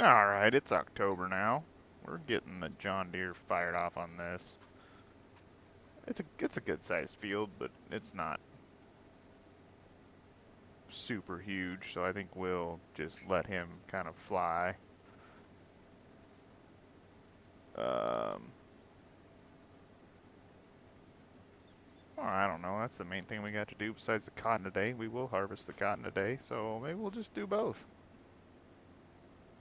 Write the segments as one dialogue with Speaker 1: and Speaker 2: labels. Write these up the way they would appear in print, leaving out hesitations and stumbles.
Speaker 1: Alright, it's October now. We're getting the John Deere fired off on this. It's a good sized field, but it's not super huge, so I think we'll just let him kind of fly. Um, well, I don't know. That's the main thing we got to do besides the cotton today. We will harvest the cotton today, so maybe we'll just do both.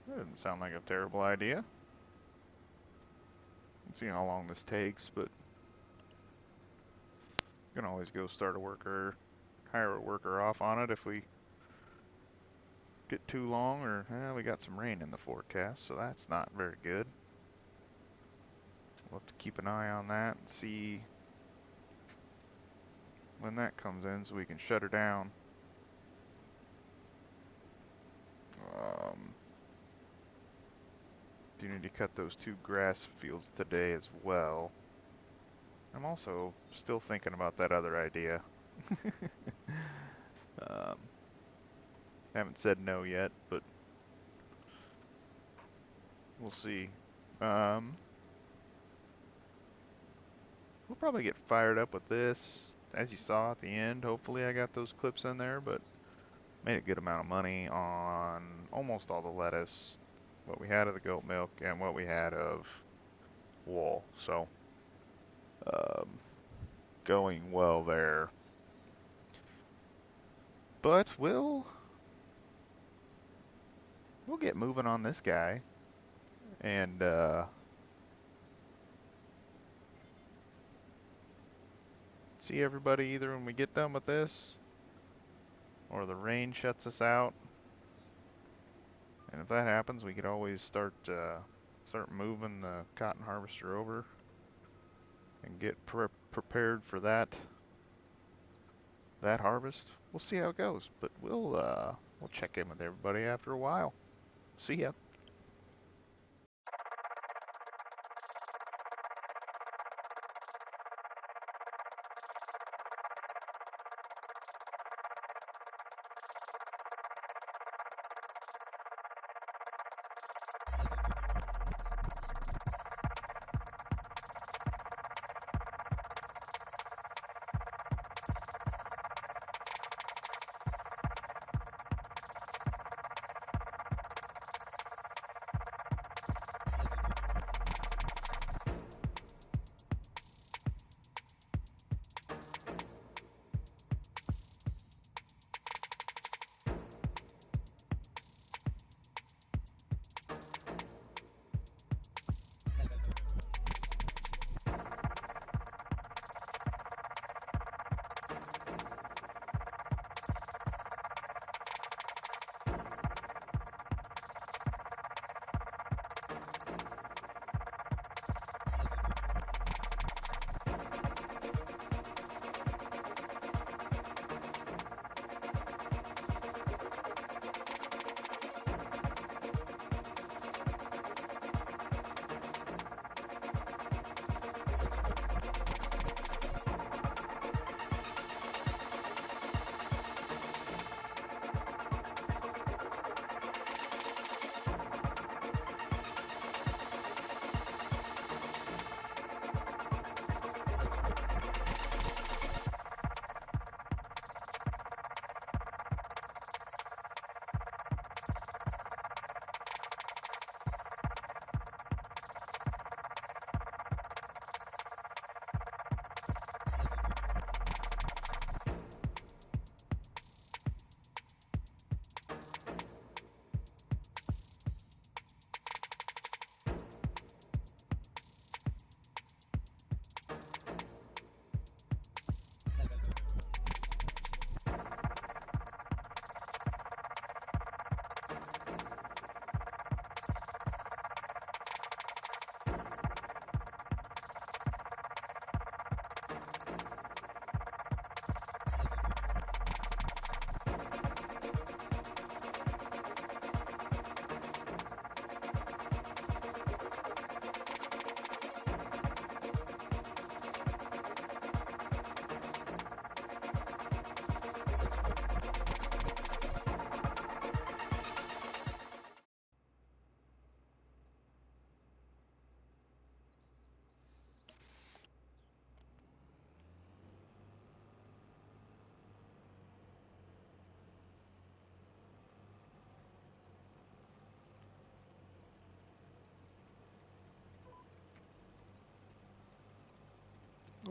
Speaker 1: That doesn't sound like a terrible idea. Let's see how long this takes, but we can always go start a worker, hire a worker off on it if we get too long, or we got some rain in the forecast, so that's not very good. We'll have to keep an eye on that and see when that comes in so we can shut her down. Do need to cut those 2 grass fields today as well. I'm also still thinking about that other idea. um, haven't said no yet, but we'll see. We'll probably get fired up with this. As you saw at the end, hopefully I got those clips in there, but made a good amount of money on almost all the lettuce, what we had of the goat milk, and what we had of wool. So, um, going well there. But we'll get moving on this guy, and see everybody either when we get done with this, or the rain shuts us out. And if that happens, we could always start moving the cotton harvester over and get prepared for that harvest. We'll see how it goes, but we'll check in with everybody after a while. See ya.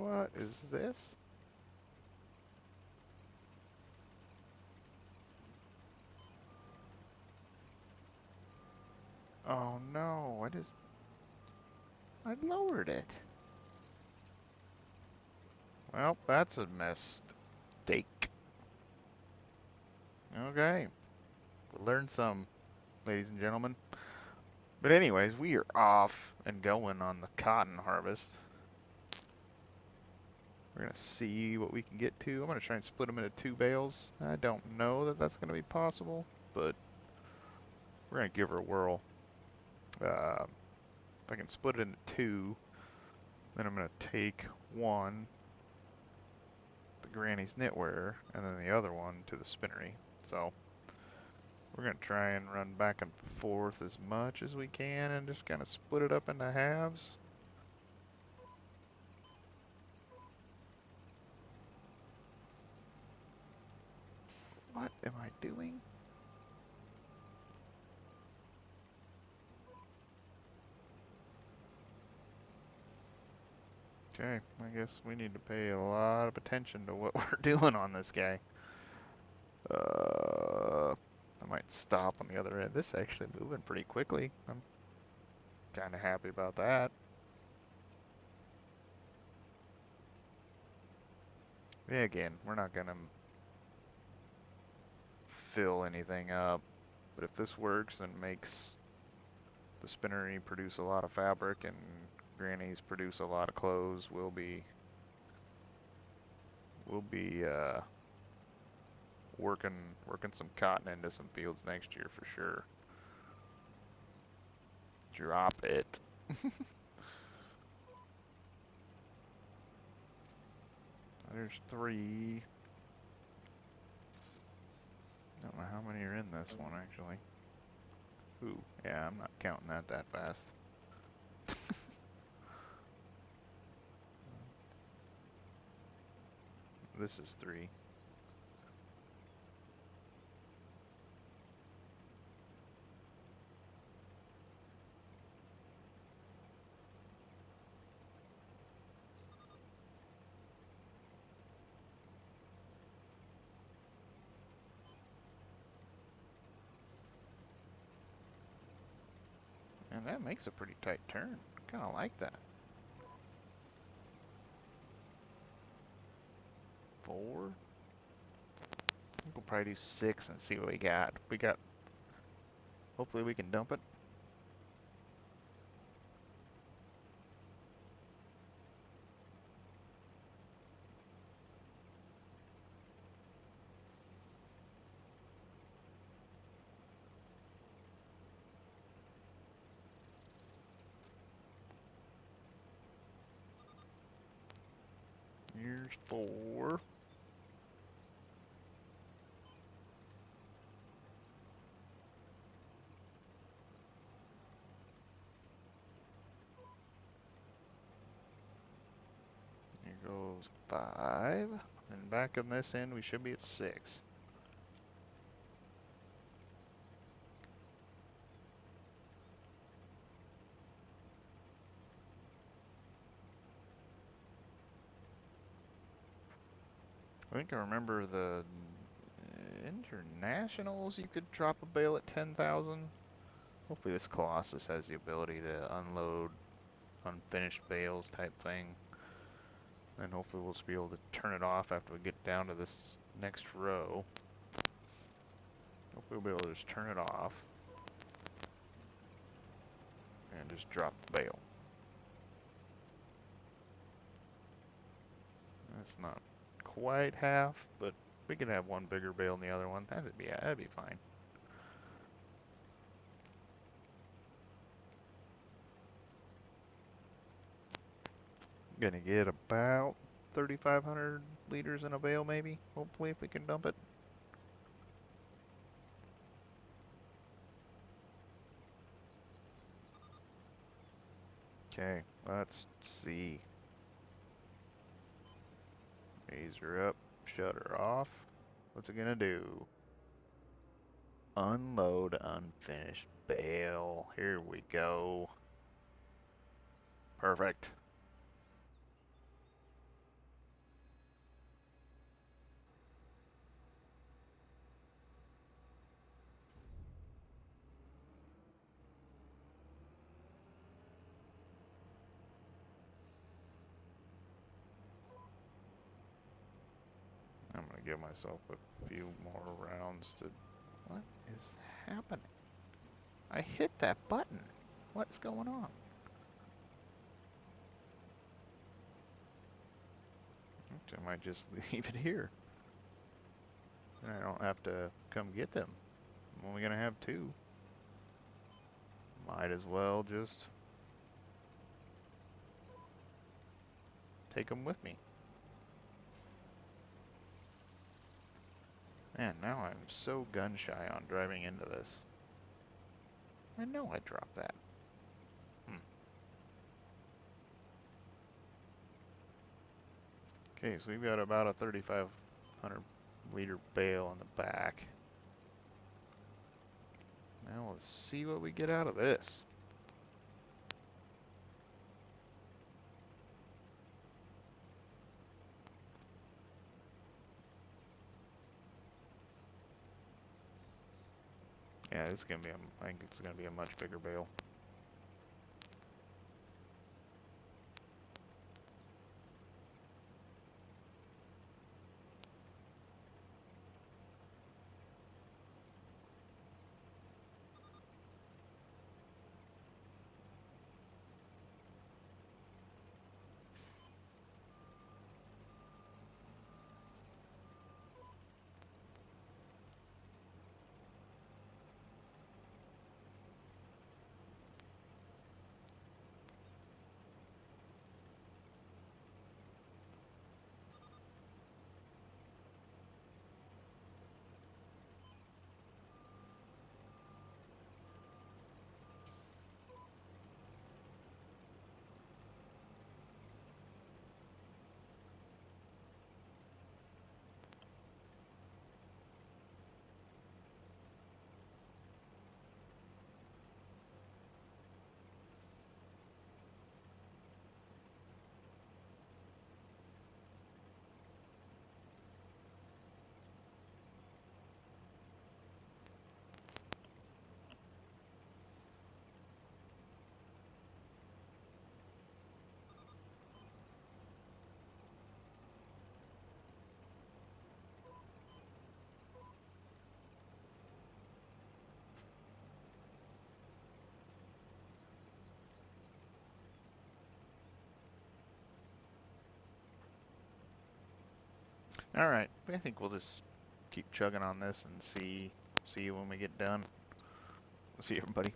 Speaker 1: What is this? Oh no, I lowered it. Well, that's a mistake. Okay, we learned some, ladies and gentlemen. But anyways, we are off and going on the cotton harvest. We're gonna see what we can get to. I'm gonna try and split them into 2 bales. I don't know that that's gonna be possible, but we're gonna give her a whirl. If I can split it into 2, then I'm gonna take one, the Granny's knitwear, and then the other one to the spinnery. So we're gonna try and run back and forth as much as we can and just kind of split it up into halves. What am I doing? Okay, I guess we need to pay a lot of attention to what we're doing on this guy. I might stop on the other end. This is actually moving pretty quickly. I'm kind of happy about that. Yeah, again, we're not gonna fill anything up, but if this works and makes the spinnery produce a lot of fabric and Granny's produce a lot of clothes, we'll be working some cotton into some fields next year for sure. Drop it. There's 3. I don't know how many are in this one actually. Ooh, yeah, I'm not counting that fast. This is 3. And that makes a pretty tight turn. Kind of like that. 4. I think we'll probably do 6 and see what we got. Hopefully we can dump it. Here's 4. Here goes 5. And back on this end, we should be at 6. I think I remember the internationals, you could drop a bale at 10,000. Hopefully this Colossus has the ability to unload unfinished bales type thing. And hopefully we'll just be able to turn it off after we get down to this next row. Hopefully we'll be able to just turn it off and just drop the bale. That's not quite half, but we could have one bigger bale than the other one. That'd be fine. Gonna get about 3,500 liters in a bale, maybe. Hopefully, if we can dump it. Okay, let's see. Raise her up, shut her off. What's it gonna do? Unload unfinished bale. Here we go. Perfect. to give myself a few more rounds to... What is happening? I hit that button. What's going on? I might just leave it here. And I don't have to come get them. I'm only gonna have 2. Might as well just take them with me. Man, now I'm so gun shy on driving into this. I know I dropped that. Okay, so we've got about a 3,500 liter bale in the back. Now let's see what we get out of this. Yeah, this is gonna be I think it's gonna be a much bigger bale. Alright, I think we'll just keep chugging on this and see you when we get done. We'll see everybody.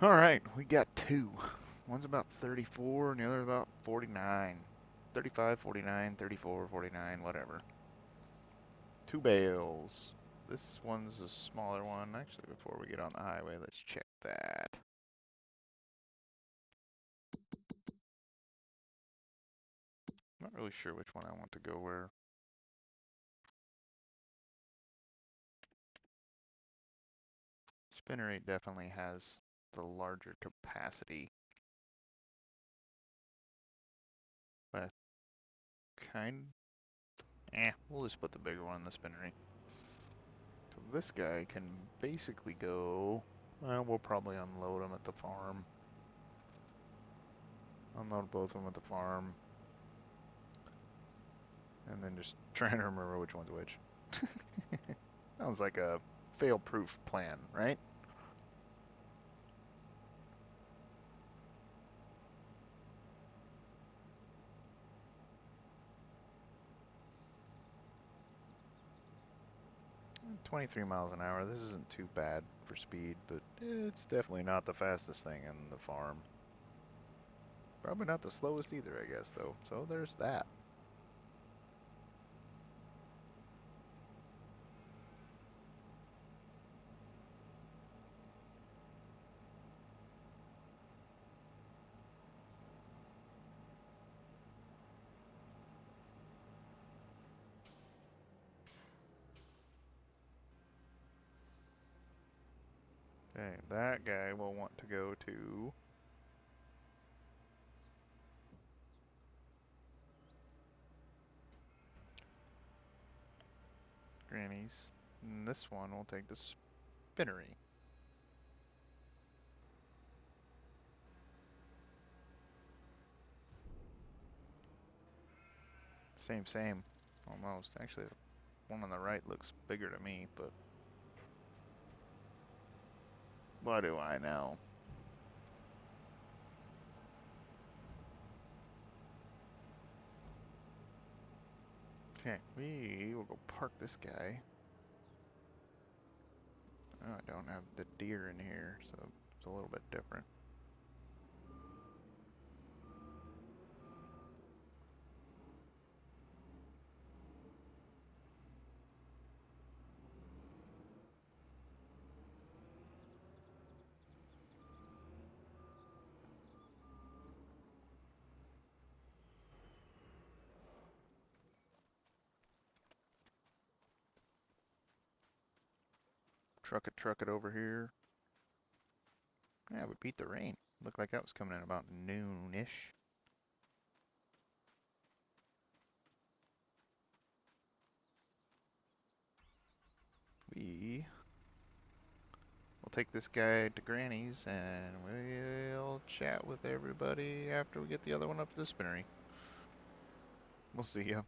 Speaker 1: Alright, we got 2. One's about 34 and the other's about 49. 35, 49, 34, 49, whatever. 2 bales. This one's a smaller one. Actually, before we get on the highway, let's check that. Not really sure which one I want to go where. Spinner rate definitely has the larger capacity. But we'll just put the bigger one in the spinner rate. So this guy can basically go, well, we'll probably unload him at the farm. Unload both of them at the farm. And then just trying to remember which one's which. Sounds like a fail-proof plan, right? Mm, 23 miles an hour. This isn't too bad for speed, but it's definitely not the fastest thing in the farm. Probably not the slowest either, I guess, though. So there's that. Okay, that guy will want to go to Granny's. And this one will take the spinnery. Same. Almost. Actually, the one on the right looks bigger to me, but what do I know? Okay, we will go park this guy. Oh, I don't have the deer in here, so it's a little bit different. Truck it over here. Yeah, we beat the rain. Looked like that was coming in about noon-ish. We'll take this guy to Granny's and we'll chat with everybody after we get the other one up to the spinnery. We'll see ya.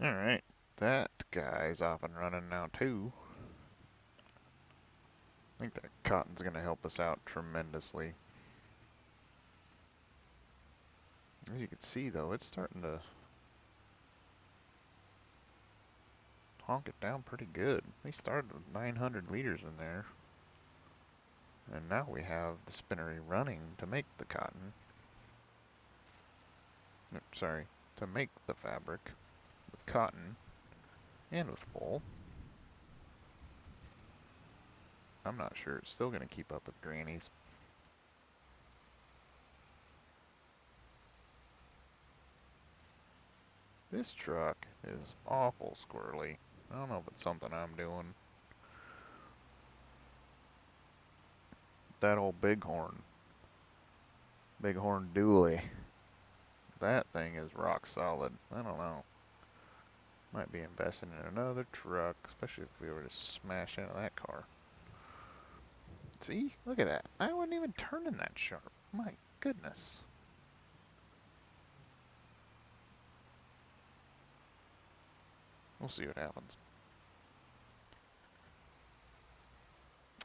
Speaker 1: Alright, that guy's off and running now too. I think that cotton's gonna help us out tremendously. As you can see though, it's starting to honk it down pretty good. We started with 900 liters in there. And now we have the spinnery running to make the cotton. Sorry, to make the fabric with cotton and with wool. I'm not sure it's still going to keep up with Granny's. This truck is awful squirrely. I don't know if it's something I'm doing. That old Bighorn dually. That thing is rock solid. I don't know. Might be investing in another truck, especially if we were to smash into that car. See? Look at that. I wasn't even turning that sharp. My goodness. We'll see what happens.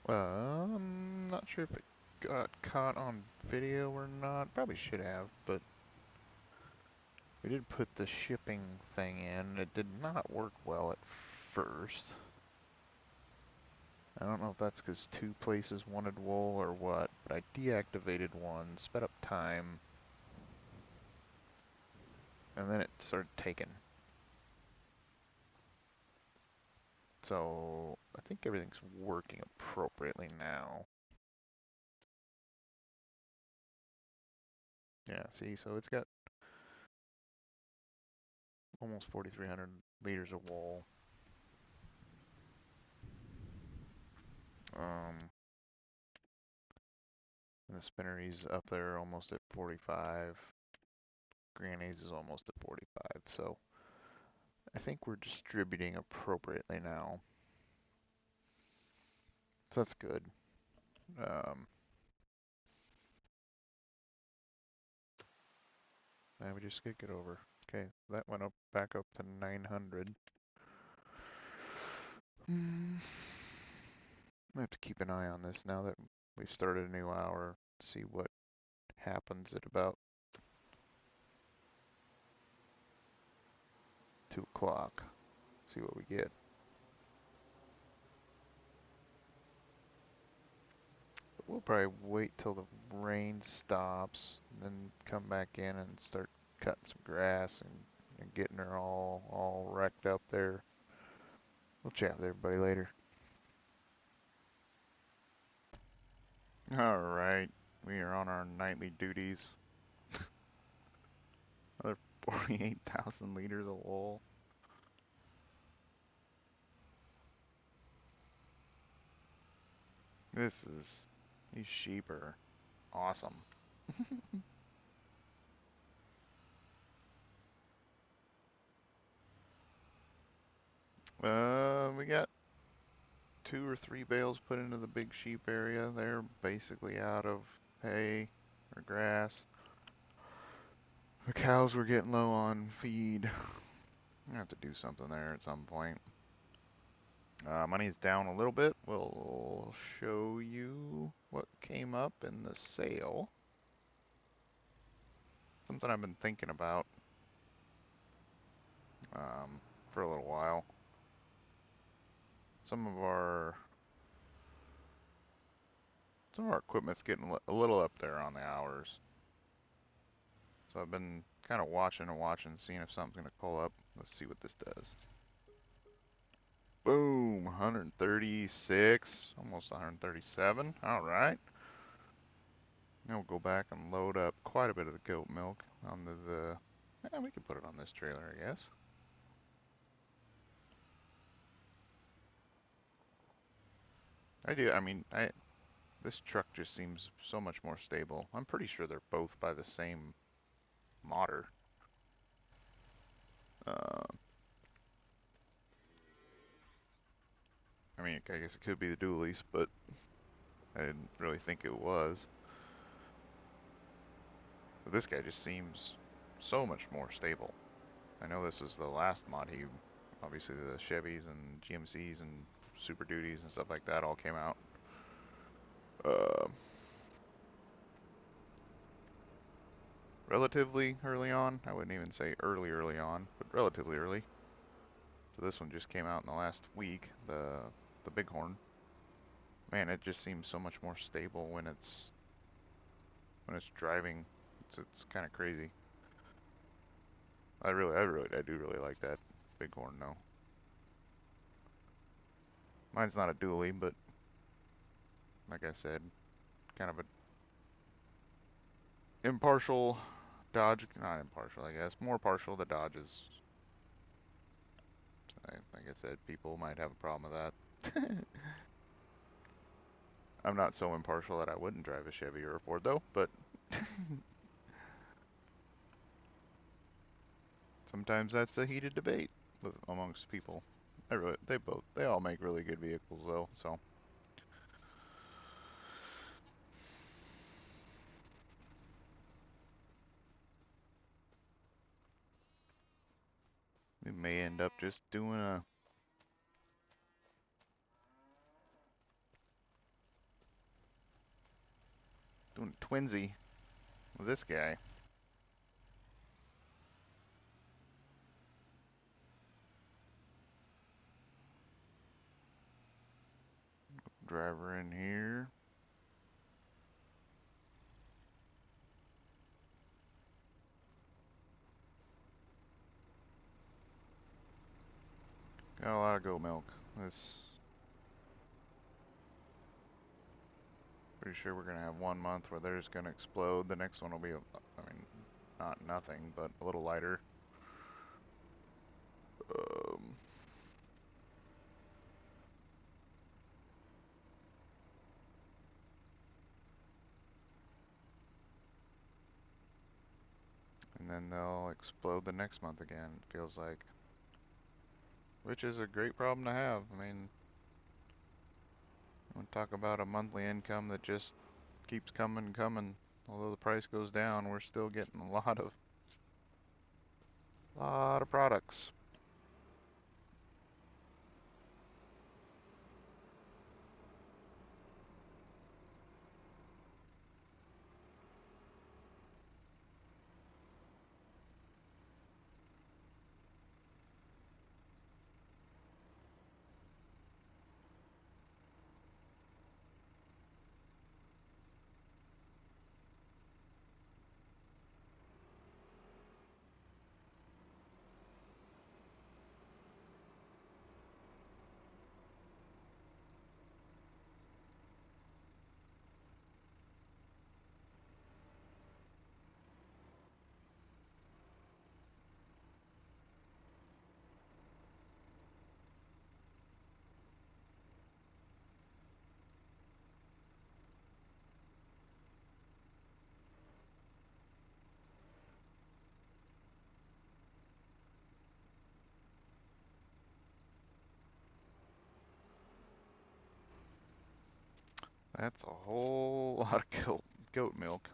Speaker 1: I'm not sure if it got caught on video or not. Probably should have, but we did put the shipping thing in. It did not work well at first. I don't know if that's because two places wanted wool or what, but I deactivated one, sped up time, and then it started taking. So I think everything's working appropriately now. Yeah, see, so it's got almost 4,300 liters of wool. And the spinnery's up there almost at 45. Granny's is almost at 45. So I think we're distributing appropriately now. So that's good. And we just get over. Okay, that went up back up to 900. I have to keep an eye on this now that we've started a new hour to see what happens at about 2 o'clock. See what we get. But we'll probably wait till the rain stops, and then come back in and start cutting some grass and getting her all wrecked up there. We'll chat with everybody later. Alright, we are on our nightly duties. Another 48,000 liters of wool. These sheep are awesome. We got 2 or 3 bales put into the big sheep area. They're basically out of hay or grass. The cows were getting low on feed. I have to do something there at some point. Money's down a little bit. We'll show you what came up in the sale. Something I've been thinking about for a little while. Some of our equipment's getting a little up there on the hours. So I've been kind of watching, seeing if something's gonna pull up. Let's see what this does. Boom, 136, almost 137. All right. Now we'll go back and load up quite a bit of the goat milk onto the. We can put it on this trailer, I guess. This truck just seems so much more stable. I'm pretty sure they're both by the same modder. I guess it could be the dualies, but I didn't really think it was. But this guy just seems so much more stable. I know this is the last mod. Obviously the Chevys and GMCs and Super Duties and stuff like that all came out. Relatively early on. I wouldn't even say early on, but relatively early. So this one just came out in the last week, the Bighorn. Man, it just seems so much more stable when it's driving. It's kind of crazy. I do really like that Bighorn though. Mine's not a dually, but like I said, kind of a impartial Dodge, not impartial, I guess, more partial to Dodges. Like I said, people might have a problem with that. I'm not so impartial that I wouldn't drive a Chevy or a Ford though, but sometimes that's a heated debate amongst people. They all make really good vehicles though, so. We may end up just doing twinsy with this guy. Driver in here. Got a lot of goat milk. Pretty sure we're gonna have 1 month where they're just gonna explode. The next one will be, not nothing, but a little lighter. then they'll explode the next month again, it feels like. Which is a great problem to have. I mean, we talk about a monthly income that just keeps coming and coming. Although the price goes down, we're still getting a lot of products. That's a whole lot of goat milk.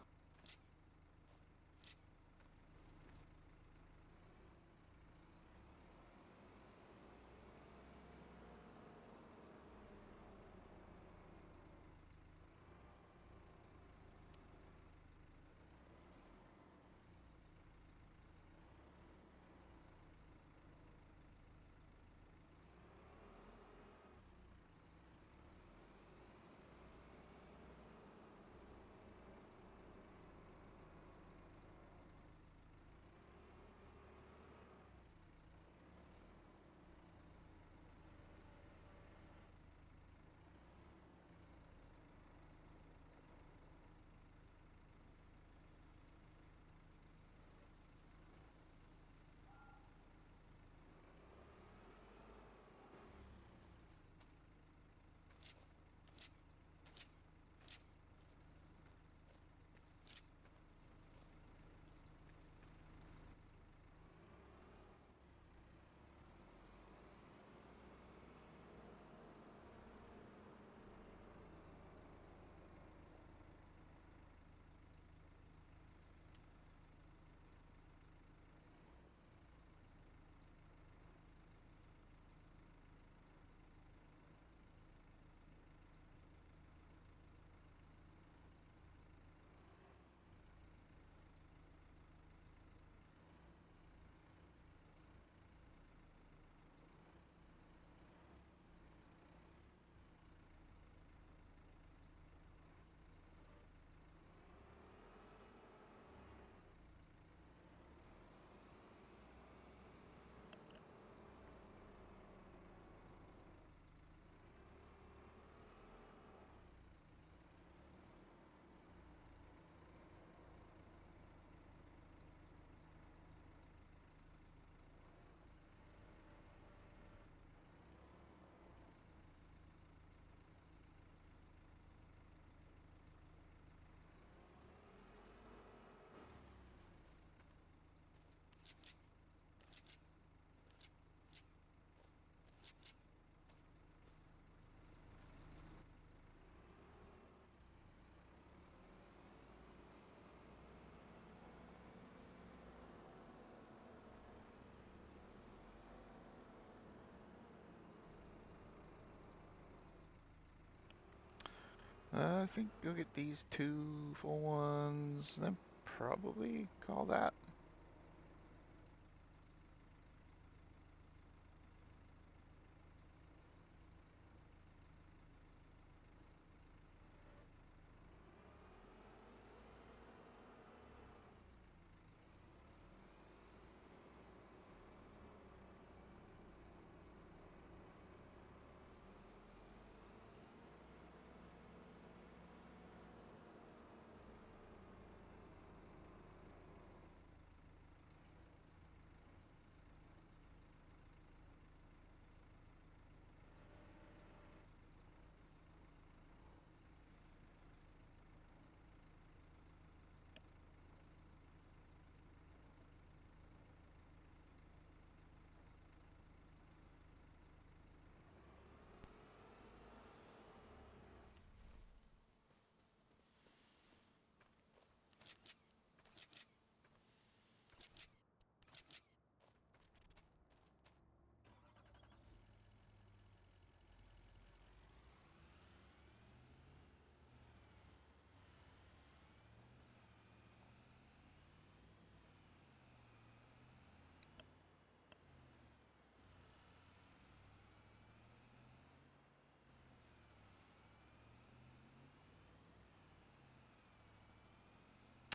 Speaker 1: I think go get these 2 full ones, then probably call that.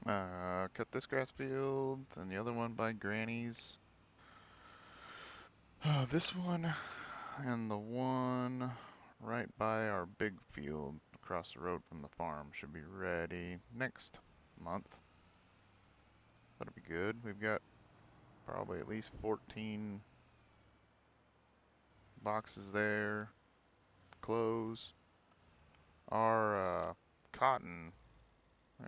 Speaker 1: Cut this grass field, and the other one by Granny's. This one and the one right by our big field across the road from the farm should be ready next month. That'll be good. We've got probably at least 14 boxes there. Clothes. Our cotton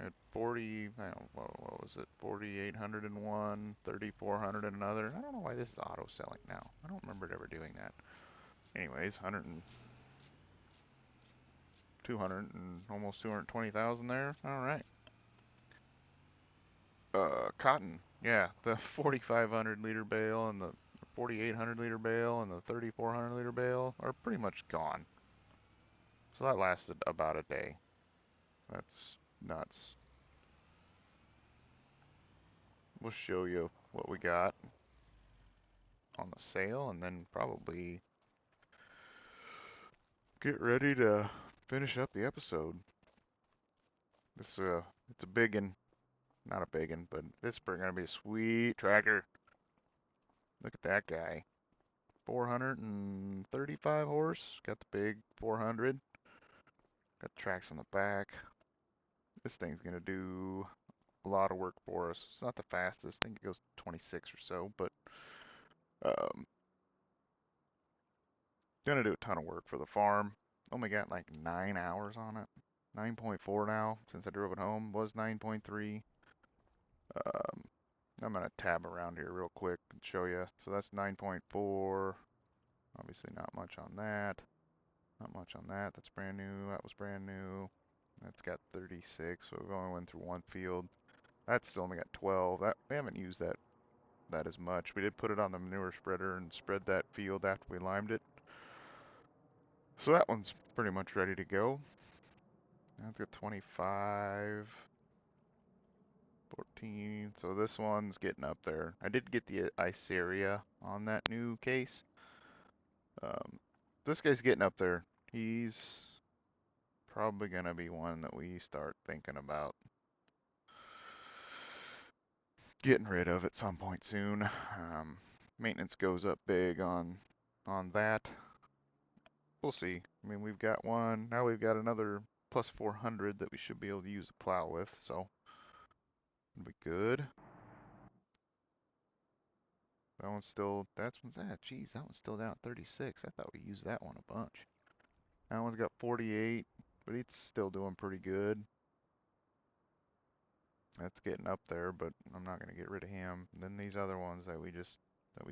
Speaker 1: at 40, what was it? 4,801, 3,400 and another. I don't know why this is auto selling now. I don't remember it ever doing that. Anyways, 100 and 200 and almost 220,000 there. All right. Cotton. Yeah, the 4,500 liter bale and the 4,800 liter bale and the 3,400 liter bale are pretty much gone. So that lasted about a day. That's nuts. We'll show you what we got on the sale and then probably get ready to finish up the episode. This it's a biggin, not a biggin, but this is gonna be a sweet tractor. Look at that guy. 435 horse. Got the big 400. Got the tracks on the back. This thing's gonna do a lot of work for us. It's not the fastest. I think it goes 26 or so, but um, gonna do a ton of work for the farm. Only got like 9 hours on it. 9.4 now since I drove it home. Was 9.3. Um, I'm gonna tab around here real quick and show you. So that's 9.4. Obviously not much on that. Not much on that. That's brand new. That was brand new. That's got 36. So we've only went through one field. That's still only got 12. We haven't used that as much. We did put it on the manure spreader and spread that field after we limed it. So that one's pretty much ready to go. That's got 25, 14. So this one's getting up there. I did get the Iceria on that new case. This guy's getting up there. He's probably going to be one that we start thinking about getting rid of at some point soon. Maintenance goes up big on that. We'll see. I mean, we've got one. Now we've got another plus 400 that we should be able to use a plow with, so it'll be good. That one's still, geez, that one's still down at 36. I thought we used that one a bunch. That one's got 48, but it's still doing pretty good. That's getting up there, but I'm not going to get rid of him. And then these other ones that we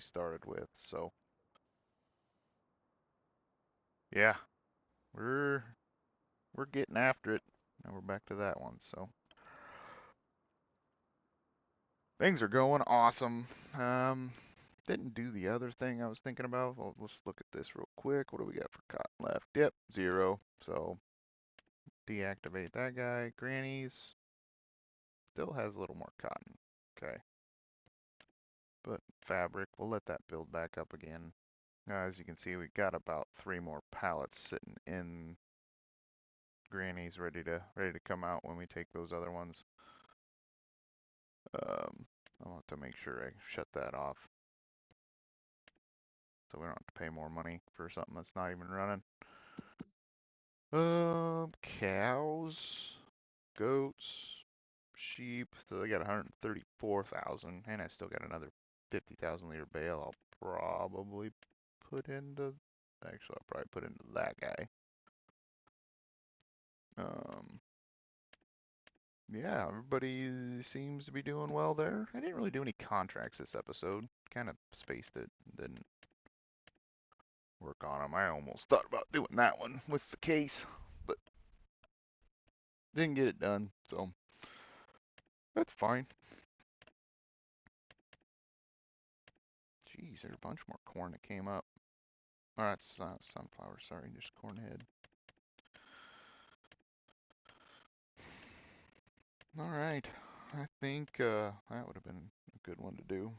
Speaker 1: started with, so yeah, we're getting after it. Now we're back to that one, so things are going awesome. Didn't do the other thing I was thinking about. Well, let's look at this real quick. What do we got for cotton left? Yep, 0. So deactivate that guy. Granny's still has a little more cotton. Okay. But fabric, we'll let that build back up again. As you can see, we got about 3 more pallets sitting in Granny's ready to come out when we take those other ones. I want to make sure I shut that off so we don't have to pay more money for something that's not even running. Cows, goats, sheep. So they got 134,000, and I still got another 50,000 liter bale. I'll probably put into. Actually, I'll probably put into that guy. Yeah, everybody seems to be doing well there. I didn't really do any contracts this episode. Kind of spaced it. Didn't work on them. I almost thought about doing that one with the case, but didn't get it done. So that's fine. Jeez, there's a bunch more corn that came up. Oh, that's not sunflower, sorry, just corn head. Alright, I think that would have been a good one to do.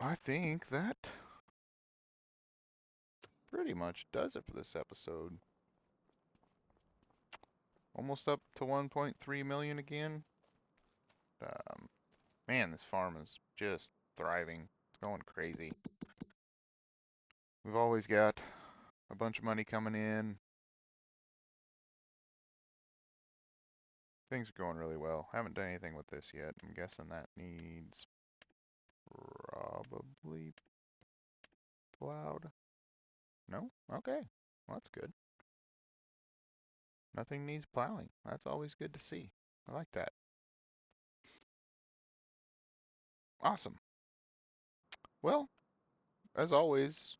Speaker 1: I think that pretty much does it for this episode. almost up to 1.3 million again. Um, Man, this farm is just thriving. It's going crazy. We've always got a bunch of money coming in. Things are going really well. Haven't done anything with this yet. I'm guessing that needs probably plowed. No? Okay. Well, that's good. Nothing needs plowing. That's always good to see. I like that. Awesome. Well, as always,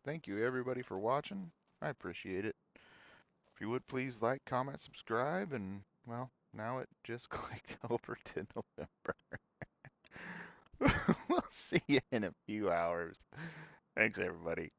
Speaker 1: thank you everybody for watching. I appreciate it. If you would please like, comment, subscribe, and well, now it just clicked over to November. We'll see you in a few hours. Thanks everybody.